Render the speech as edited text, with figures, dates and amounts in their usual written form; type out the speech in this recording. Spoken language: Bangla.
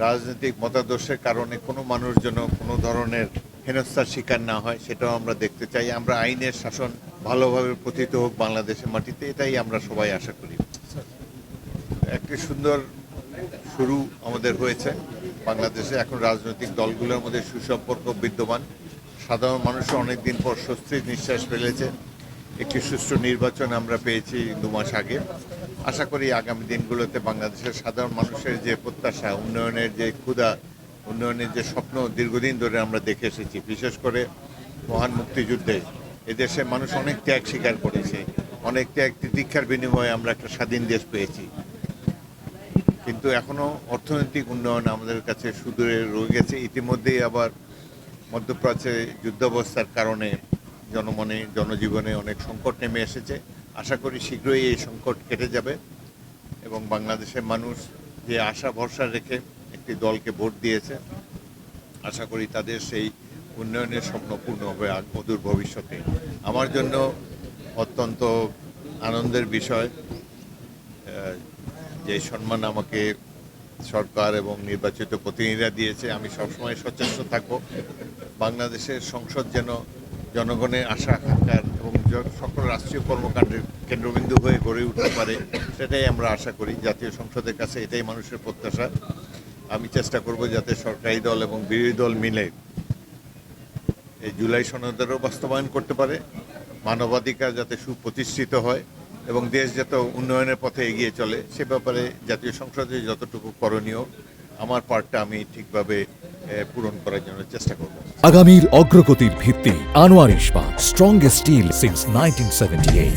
রাজনৈতিক মতাদর্শের কারণে কোনো মানুষ যেন কোনো ধরনের হেনস্থার শিকার না হয়, সেটাও আমরা দেখতে চাই। আমরা আইনের শাসন ভালোভাবে প্রতিষ্ঠিত হোক বাংলাদেশের মাটিতে, এটাই আমরা সবাই আশা করি। একটি সুন্দর শুরু আমাদের হয়েছে বাংলাদেশে। এখন রাজনৈতিক দলগুলোর মধ্যে সুসম্পর্ক বিদ্যমান। সাধারণ মানুষ অনেকদিন পর স্বস্তির নিঃশ্বাস ফেলেছে। একটি সুষ্ঠু নির্বাচন আমরা পেয়েছি 2 মাস আগে। আশা করি আগামী দিনগুলোতে বাংলাদেশের সাধারণ মানুষের যে প্রত্যাশা, উন্নয়নের যে ক্ষুধা, উন্নয়নের যে স্বপ্ন দীর্ঘদিন ধরে আমরা দেখে এসেছি, বিশেষ করে মহান মুক্তিযুদ্ধে এদেশে মানুষ অনেক ত্যাগ স্বীকার করেছে, অনেক ত্যাগ তিতিক্ষার বিনিময়ে আমরা একটা স্বাধীন দেশ পেয়েছি। কিন্তু এখনও অর্থনৈতিক উন্নয়ন আমাদের কাছে সুদূরে রয়ে গেছে। ইতিমধ্যেই আবার মধ্যপ্রাচ্যে যুদ্ধাবস্থার কারণে জনজীবনে অনেক সংকট নেমে এসেছে। আশা করি শীঘ্রই এই সংকট কেটে যাবে এবং বাংলাদেশের মানুষ যে আশা ভরসা রেখে একটি দলকে ভোট দিয়েছে, আশা করি তাদের সেই উন্নয়নের স্বপ্ন পূর্ণ হবে অদূর ভবিষ্যতে। আমার জন্য অত্যন্ত আনন্দের বিষয় যে সম্মান আমাকে সরকার এবং নির্বাচিত প্রতিনিধিরা দিয়েছে। আমি সবসময় সচেষ্ট থাকব বাংলাদেশের সংসদ যেন জনগণের আশা আকাঙ্ক্ষার এবং সকল রাষ্ট্রীয় কর্মকাণ্ডের কেন্দ্রবিন্দু হয়ে গড়ে উঠতে পারে, সেটাই আমরা আশা করি। জাতীয় সংসদের কাছে এটাই মানুষের প্রত্যাশা। আমি চেষ্টা করব যাতে সরকারি দল এবং বিরোধী দল মিলে এই জুলাই সনদেরও বাস্তবায়ন করতে পারে, মানবাধিকার যাতে সুপ্রতিষ্ঠিত হয় এবং দেশ যাতে উন্নয়নের পথে এগিয়ে চলে, সে ব্যাপারে জাতীয় সংসদে যতটুকু করণীয় আমার পার্টটা আমি ঠিকভাবে পূরণ করার জন্য চেষ্টা করব। আগামীর অগ্রগতির ভিত্তি আনোয়ার ইস্পাত, স্ট্রংগেস্ট স্টিল সিন্স 1978।